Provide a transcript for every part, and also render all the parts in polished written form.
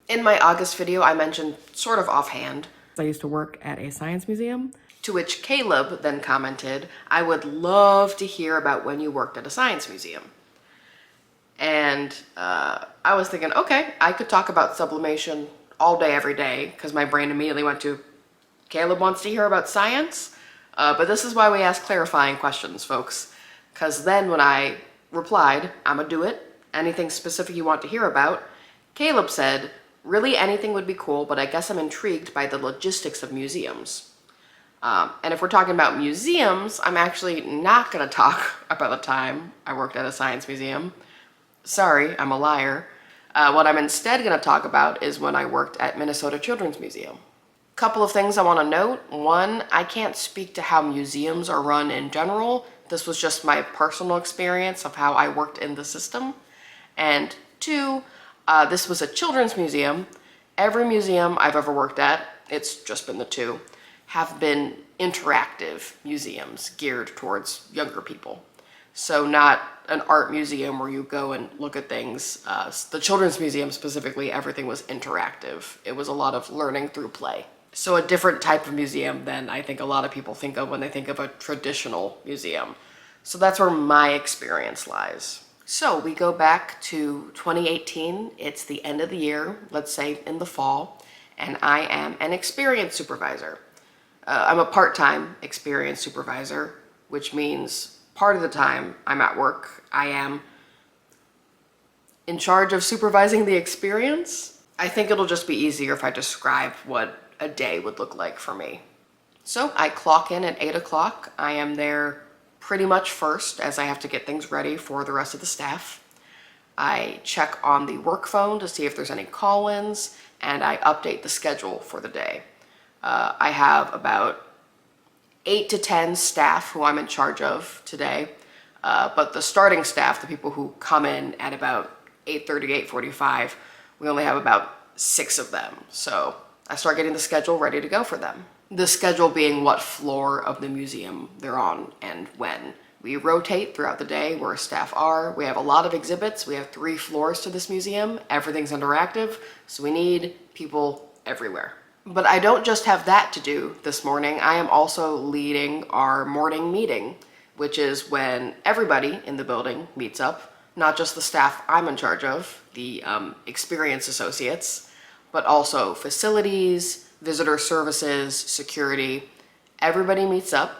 In my August video, I mentioned sort of offhand, I used to work at a science museum. To which Caleb then commented, I would love to hear about when you worked at a science museum. And I was thinking, okay, I could talk about sublimation all day, every day, because my brain immediately went to, Caleb wants to hear about science? But this is why we ask clarifying questions, folks. Because then when I replied, I'm gonna do it, anything specific you want to hear about, Caleb said, really anything would be cool, but I guess I'm intrigued by the logistics of museums. And if we're talking about museums, I'm actually not gonna talk about the time I worked at a science museum. Sorry, I'm a liar. What I'm instead gonna talk about is when I worked at Minnesota Children's Museum. Couple of things I want to note. One, I can't speak to how museums are run in general. This was just my personal experience of how I worked in the system. And two, this was a children's museum. Every museum I've ever worked at, it's just been the two, have been interactive museums geared towards younger people. So not an art museum where you go and look at things. The children's museum specifically, everything was interactive. It was a lot of learning through play. So a different type of museum than I think a lot of people think of when they think of a traditional museum. So that's where my experience lies. So we go back to 2018. It's the end of the year, let's say in the fall, and I am an experience supervisor. I'm a part-time experience supervisor, which means part of the time I'm at work, I am in charge of supervising the experience. I think it'll just be easier if I describe what a day would look like for me. So I clock in at 8 o'clock. I am there pretty much first as I have to get things ready for the rest of the staff. I check on the work phone to see if there's any call-ins, and I update the schedule for the day. I have about 8 to 10 staff who I'm in charge of today, but the starting staff, the people who come in at about 8:30, 8:45, we only have about 6 of them. So I start getting the schedule ready to go for them. The schedule being what floor of the museum they're on and when. We rotate throughout the day where staff are. We have a lot of exhibits. We have 3 floors to this museum. Everything's interactive, so we need people everywhere. But I don't just have that to do this morning. I am also leading our morning meeting, which is when everybody in the building meets up, not just the staff I'm in charge of, the experience associates, but also facilities, visitor services, security. Everybody meets up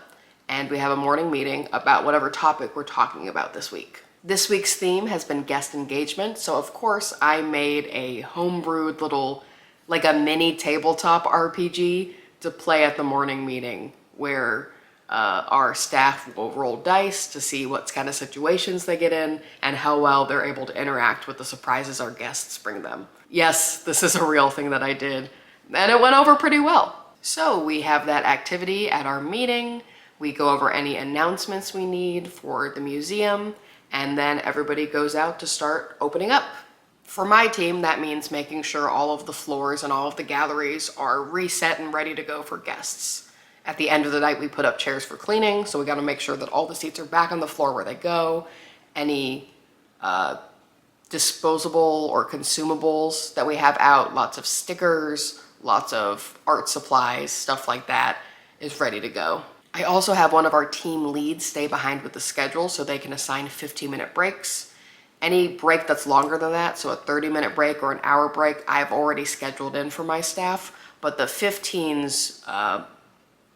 and we have a morning meeting about whatever topic we're talking about this week. This week's theme has been guest engagement, so of course I made a homebrewed little, like a mini tabletop RPG to play at the morning meeting where our staff will roll dice to see what kind of situations they get in and how well they're able to interact with the surprises our guests bring them. Yes, this is a real thing that I did, and it went over pretty well. So we have that activity at our meeting. We go over any announcements we need for the museum, and then everybody goes out to start opening up. For my team, that means making sure all of the floors and all of the galleries are reset and ready to go for guests. At the end of the night, we put up chairs for cleaning, so we gotta make sure that all the seats are back on the floor where they go. Any disposable or consumables that we have out, lots of stickers, lots of art supplies, stuff like that, is ready to go. I also have one of our team leads stay behind with the schedule so they can assign 15-minute breaks. Any break that's longer than that, so a 30-minute break or an hour break, I've already scheduled in for my staff, but the 15s,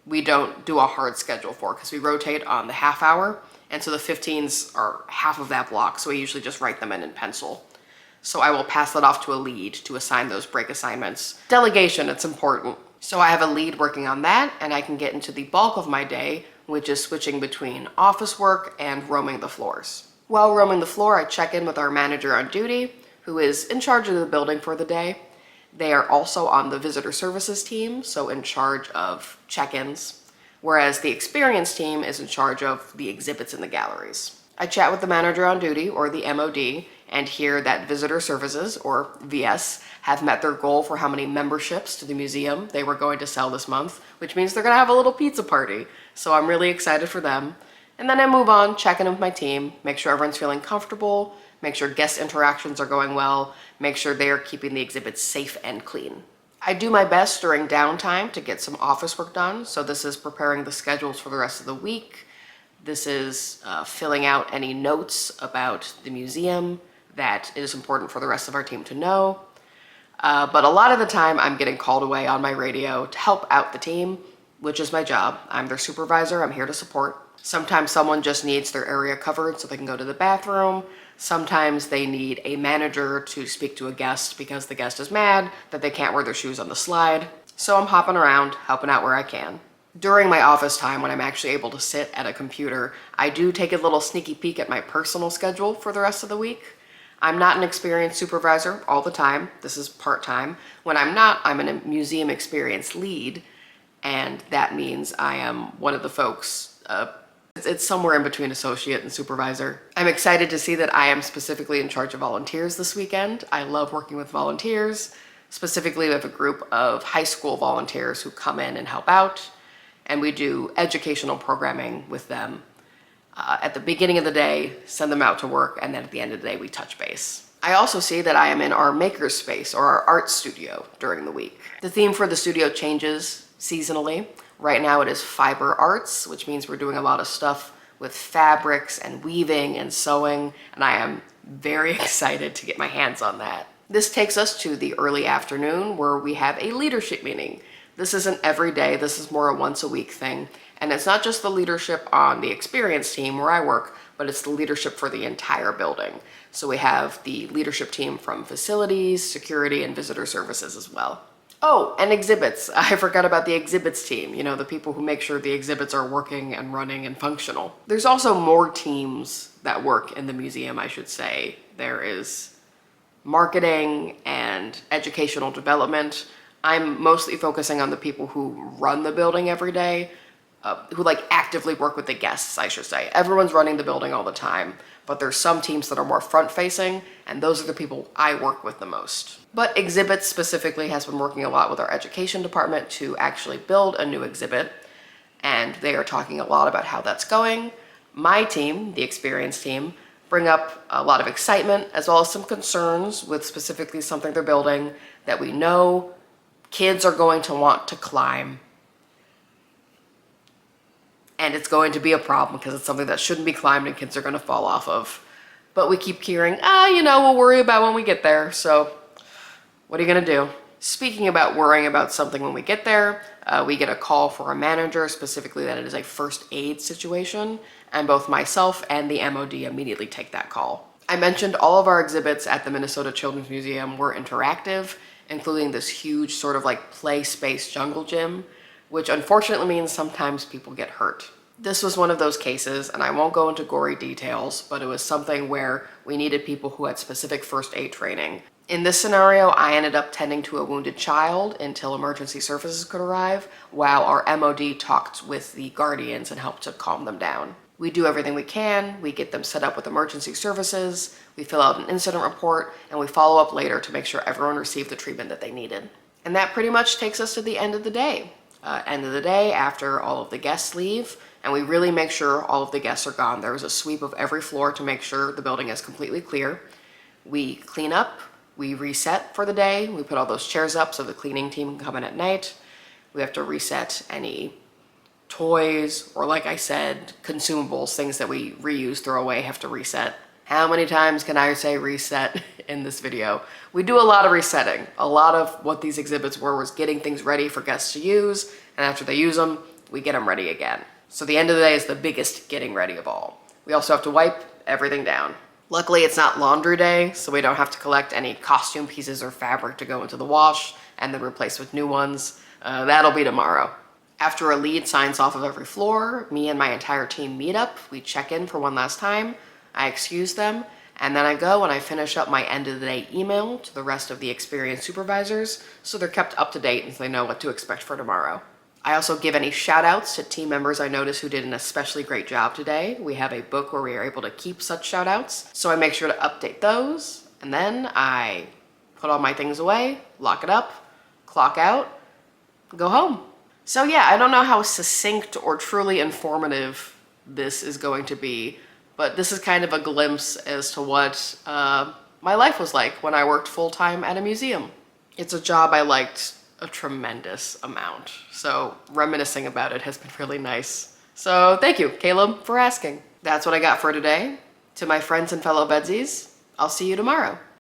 we don't do a hard schedule for because we rotate on the half hour, and so the 15s are half of that block, so we usually just write them in pencil. So I will pass that off to a lead to assign those break assignments. Delegation, it's important. So I have a lead working on that, and I can get into the bulk of my day, which is switching between office work and roaming the floors. While roaming the floor, I check in with our manager on duty, who is in charge of the building for the day. They are also on the visitor services team, so in charge of check-ins, whereas the experience team is in charge of the exhibits in the galleries. I chat with the manager on duty, or the MOD, and hear that visitor services, or VS, have met their goal for how many memberships to the museum they were going to sell this month, which means they're gonna have a little pizza party. So I'm really excited for them. And then I move on, check in with my team, make sure everyone's feeling comfortable, make sure guest interactions are going well, make sure they're keeping the exhibits safe and clean. I do my best during downtime to get some office work done. So this is preparing the schedules for the rest of the week. This is filling out any notes about the museum that is important for the rest of our team to know. But a lot of the time I'm getting called away on my radio to help out the team, which is my job. I'm their supervisor, I'm here to support. Sometimes someone just needs their area covered so they can go to the bathroom. Sometimes they need a manager to speak to a guest because the guest is mad that they can't wear their shoes on the slide. So I'm hopping around, helping out where I can. During my office time, when I'm actually able to sit at a computer, I do take a little sneaky peek at my personal schedule for the rest of the week. I'm not an experienced supervisor all the time. This is part-time. When I'm not, I'm a museum experience lead, and that means I am one of the folks. It's somewhere in between associate and supervisor. I'm excited to see that I am specifically in charge of volunteers this weekend. I love working with volunteers. Specifically, we have a group of high school volunteers who come in and help out, and we do educational programming with them. At the beginning of the day, send them out to work, and then at the end of the day, we touch base. I also see that I am in our makerspace or our art studio during the week. The theme for the studio changes seasonally. Right now it is fiber arts, which means we're doing a lot of stuff with fabrics and weaving and sewing, and I am very excited to get my hands on that. This takes us to the early afternoon where we have a leadership meeting. This isn't every day, this is more a once a week thing. And it's not just the leadership on the experience team where I work, but it's the leadership for the entire building. So we have the leadership team from facilities, security, and visitor services as well. Oh, and exhibits. I forgot about the exhibits team, you know, the people who make sure the exhibits are working and running and functional. There's also more teams that work in the museum, I should say. There is marketing and educational development. I'm mostly focusing on the people who run the building every day, who like actively work with the guests, I should say. Everyone's running the building all the time, but there's some teams that are more front facing, and those are the people I work with the most. But exhibits specifically has been working a lot with our education department to actually build a new exhibit, and they are talking a lot about how that's going. My team, the experience team, bring up a lot of excitement as well as some concerns with specifically something they're building that we know kids are going to want to climb. And it's going to be a problem because it's something that shouldn't be climbed and kids are going to fall off of. But we keep hearing, we'll worry about when we get there. So what are you going to do? Speaking about worrying about something when we get there, we get a call for a manager, specifically that it is a first aid situation. And both myself and the MOD immediately take that call. I mentioned all of our exhibits at the Minnesota Children's Museum were interactive, including this huge sort of like play space jungle gym, which unfortunately means sometimes people get hurt. This was one of those cases, and I won't go into gory details, but it was something where we needed people who had specific first aid training. In this scenario, I ended up tending to a wounded child until emergency services could arrive, while our MOD talked with the guardians and helped to calm them down. We do everything we can, we get them set up with emergency services, we fill out an incident report, and we follow up later to make sure everyone received the treatment that they needed. And that pretty much takes us to the end of the day. End of the day, after all of the guests leave, and we really make sure all of the guests are gone. There is a sweep of every floor to make sure the building is completely clear. We clean up, we reset for the day, we put all those chairs up so the cleaning team can come in at night. We have to reset any toys, or like I said, consumables, things that we reuse, throw away, have to reset. How many times can I say reset in this video? We do a lot of resetting. A lot of what these exhibits were was getting things ready for guests to use, and after they use them, we get them ready again. So the end of the day is the biggest getting ready of all. We also have to wipe everything down. Luckily, it's not laundry day, so we don't have to collect any costume pieces or fabric to go into the wash and then replace with new ones. That'll be tomorrow. After a lead signs off of every floor, me and my entire team meet up, we check in for one last time, I excuse them, and then I go and I finish up my end of the day email to the rest of the experienced supervisors so they're kept up to date and they know what to expect for tomorrow. I also give any shout outs to team members I notice who did an especially great job today. We have a book where we are able to keep such shout outs, so I make sure to update those, and then I put all my things away, lock it up, clock out, go home. So yeah, I don't know how succinct or truly informative this is going to be, But this is kind of a glimpse as to what my life was like when I worked full-time at a museum. It's a job I liked a tremendous amount, so reminiscing about it has been really nice. So thank you, Caleb, for asking. That's what I got for today. To my friends and fellow VEDSies, I'll see you tomorrow.